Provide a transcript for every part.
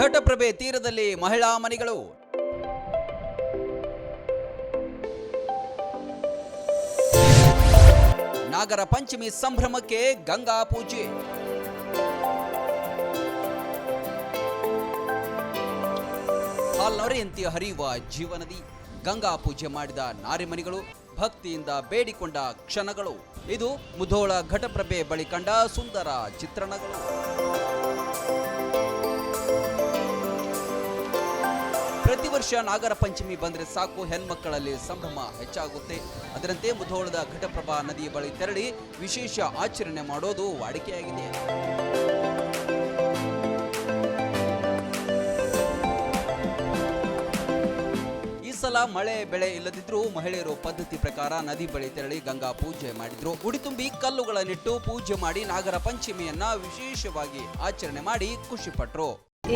ಘಟಪ್ರಭೆ ತೀರದಲ್ಲಿ ಮಹಿಳಾ ಮನೆಗಳು. ನಾಗರ ಪಂಚಮಿ ಸಂಭ್ರಮಕ್ಕೆ ಗಂಗಾ ಪೂಜೆ. ಹಾಲ್ನೊರೆಯಂತೆ ಹರಿಯುವ ಜೀವನದಿ ಗಂಗಾ ಪೂಜೆ ಮಾಡಿದ ನಾರಿಮಣಿಗಳು ಭಕ್ತಿಯಿಂದ ಬೇಡಿಕೊಂಡ ಕ್ಷಣಗಳು. ಇದು ಮುಧೋಳ ಘಟಪ್ರಭೆ ಬಳಿ ಕಂಡ ಸುಂದರ ಚಿತ್ರಣಗಳು. ಪ್ರತಿ ವರ್ಷ ನಾಗರ ಪಂಚಮಿ ಬಂದರೆ ಸಾಕು, ಹೆಣ್ಮಕ್ಕಳಲ್ಲಿ ಸಂಭ್ರಮ ಹೆಚ್ಚಾಗುತ್ತೆ. ಅದರಂತೆ ಮುಧೋಳದ ಘಟಪ್ರಭಾ ನದಿಯ ಬಳಿ ತೆರಳಿ ವಿಶೇಷ ಆಚರಣೆ ಮಾಡೋದು ವಾಡಿಕೆಯಾಗಿದೆ. ಸಲ ಮಳೆ ಬೆಳೆ ಇಲ್ಲದಿದ್ರೂ ಮಹಿಳೆಯರು ಪದ್ಧತಿ ಪ್ರಕಾರ ನದಿ ಬಳಿ ತೆರಳಿ ಗಂಗಾ ಪೂಜೆ ಮಾಡಿದ್ರು. ಉಡಿ ತುಂಬಿ ಕಲ್ಲುಗಳನ್ನಿಟ್ಟು ಪೂಜೆ ಮಾಡಿ ನಾಗರ ಪಂಚಮಿಯನ್ನ ವಿಶೇಷವಾಗಿ ಆಚರಣೆ ಮಾಡಿ ಖುಷಿ ಪಟ್ರು.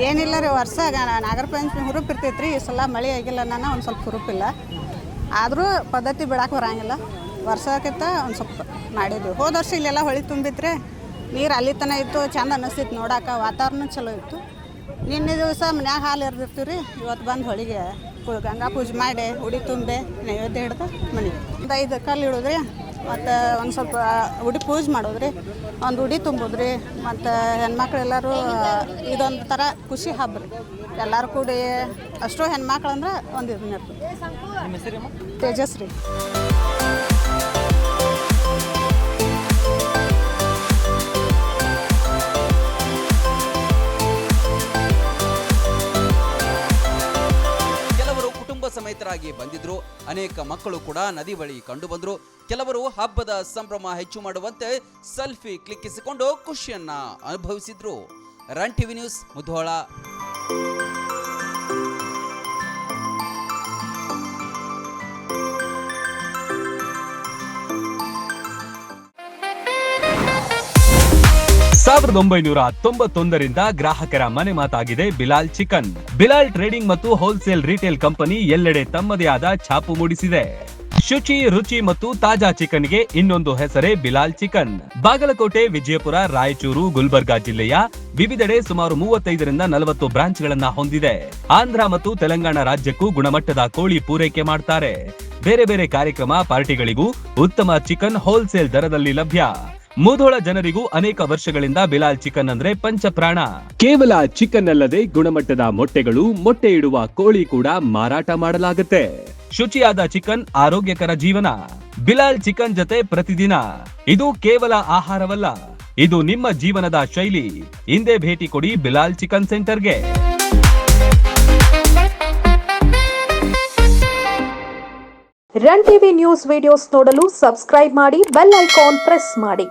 ಏನಿಲ್ಲ ರೀ, ವರ್ಷ ನಾಗರ ಪಂಚಮಿ ಹುರುಪ್ ಇರ್ತೈತ್ರಿ. ಈ ಸಲ ಮಳೆ ಆಗಿಲ್ಲ, ನಾನು ಒಂದು ಸ್ವಲ್ಪ ಹುರುಪಿಲ್ಲ. ಆದರೂ ಪದ್ಧತಿ ಬಿಡಕ್ಕೆ ಬರಂಗಿಲ್ಲ. ವರ್ಷಕ್ಕಿಂತ ಒಂದು ಸ್ವಲ್ಪ ಮಾಡಿದ್ವಿ. ಹೋದ ವರ್ಷ ಇಲ್ಲೆಲ್ಲ ಹೊಳಿ ತುಂಬಿದ್ರೆ ನೀರು ಅಲ್ಲಿ ತನಕ ಇತ್ತು, ಚಂದ ಅನ್ನಿಸ್ತಿತ್ತು ನೋಡಾಕ. ವಾತಾವರಣ ಚಲೋ ಇತ್ತು. ನಿನ್ನೆ ದಿವಸ ಮನ್ಯಾಗ ಹಾಲು ಎರ್ದಿರ್ತೀವಿ ರೀ. ಇವತ್ತು ಬಂದು ಹೊಳಿಗೆ ಗಂಗಾ ಪೂಜೆ ಮಾಡಿ ಉಡಿ ತುಂಬೆ ನೈವೇದ್ಯ ಹಿಡ್ದು ಮನೆಗೆ ಒಂದು 5 ಕಲ್ಲು ಇಡೋದ್ರಿ. ಮತ್ತು ಒಂದು ಸ್ವಲ್ಪ ಉಡಿ ಪೂಜೆ ಮಾಡೋದ್ರಿ, ಒಂದು ಉಡಿ ತುಂಬೋದ್ರಿ. ಮತ್ತು ಹೆಣ್ಮಕ್ಳೆಲ್ಲರೂ ಇದೊಂದು ಥರ ಖುಷಿ ಹಬ್ಬ ರೀ. ಎಲ್ಲರೂ ಕೂಡಿ ಅಷ್ಟೋ ಹೆಣ್ಮಕ್ಳು ಅಂದ್ರೆ ಒಂದು ಇದನ್ನ ಇರ್ತದೆ. ತೇಜಸ್ರಿ. ಸಮೇತರಾಗಿ ಬಂದಿದ್ರು. ಅನೇಕ ಮಕ್ಕಳು ಕೂಡ ನದಿ ಬಳಿ ಕಂಡು ಬಂದ್ರು. ಕೆಲವರು ಹಬ್ಬದ ಸಂಭ್ರಮ ಹೆಚ್ಚು ಮಾಡುವಂತೆ ಸೆಲ್ಫಿ ಕ್ಲಿಕ್ಕಿಸಿಕೊಂಡು ಖುಷಿಯನ್ನ ಅನುಭವಿಸಿದ್ರು. Run TV news, Mudhol. ಸಾವಿರದ 1991ರಿಂದ ಗ್ರಾಹಕರ ಮನೆ ಮಾತಾಗಿದೆ ಬಿಲಾಲ್ ಚಿಕನ್. ಬಿಲಾಲ್ ಟ್ರೇಡಿಂಗ್ ಮತ್ತು ಹೋಲ್ಸೇಲ್ ರಿಟೇಲ್ ಕಂಪನಿ ಎಲ್ಲೆಡೆ ತಮ್ಮದೇ ಆದ ಛಾಪು ಮೂಡಿಸಿದೆ. ಶುಚಿ, ರುಚಿ ಮತ್ತು ತಾಜಾ ಚಿಕನ್ಗೆ ಇನ್ನೊಂದು ಹೆಸರೇ ಬಿಲಾಲ್ ಚಿಕನ್. ಬಾಗಲಕೋಟೆ, ವಿಜಯಪುರ, ರಾಯಚೂರು, ಗುಲ್ಬರ್ಗಾ ಜಿಲ್ಲೆಯ ವಿವಿಧೆಡೆ ಸುಮಾರು 35ರಿಂದ 40 ಬ್ರಾಂಚ್ಗಳನ್ನ ಹೊಂದಿದೆ. ಆಂಧ್ರ ಮತ್ತು ತೆಲಂಗಾಣ ರಾಜ್ಯಕ್ಕೂ ಗುಣಮಟ್ಟದ ಕೋಳಿ ಪೂರೈಕೆ ಮಾಡ್ತಾರೆ. ಬೇರೆ ಬೇರೆ ಕಾರ್ಯಕ್ರಮ, ಪಾರ್ಟಿಗಳಿಗೂ ಉತ್ತಮ ಚಿಕನ್ ಹೋಲ್ಸೇಲ್ ದರದಲ್ಲಿ ಲಭ್ಯ. ಮುಧೋಳ ಜನರಿಗೂ ಅನೇಕ ವರ್ಷಗಳಿಂದ ಬಿಲಾಲ್ ಚಿಕನ್ ಅಂದ್ರೆ ಪಂಚಪ್ರಾಣ. ಕೇವಲ ಚಿಕನ್ ಅಲ್ಲದೆ ಗುಣಮಟ್ಟದ ಮೊಟ್ಟೆಗಳು, ಮೊಟ್ಟೆ ಇಡುವ ಕೋಳಿ ಕೂಡ ಮಾರಾಟ ಮಾಡಲಾಗುತ್ತೆ. ಶುಚಿಯಾದ ಚಿಕನ್, ಆರೋಗ್ಯಕರ ಜೀವನ. ಬಿಲಾಲ್ ಚಿಕನ್ ಜೊತೆ ಪ್ರತಿದಿನ. ಇದು ಕೇವಲ ಆಹಾರವಲ್ಲ, ಇದು ನಿಮ್ಮ ಜೀವನದ ಶೈಲಿ. ಹಿಂದೆ ಭೇಟಿ ಕೊಡಿ ಬಿಲಾಲ್ ಚಿಕನ್ ಸೆಂಟರ್ಗೆ. ರನ್ ಟಿವಿ ನ್ಯೂಸ್ ವಿಡಿಯೋಸ್ ನೋಡಲು ಸಬ್ಸ್ಕ್ರೈಬ್ ಮಾಡಿ, ಬೆಲ್ ಐಕಾನ್ ಪ್ರೆಸ್ ಮಾಡಿ.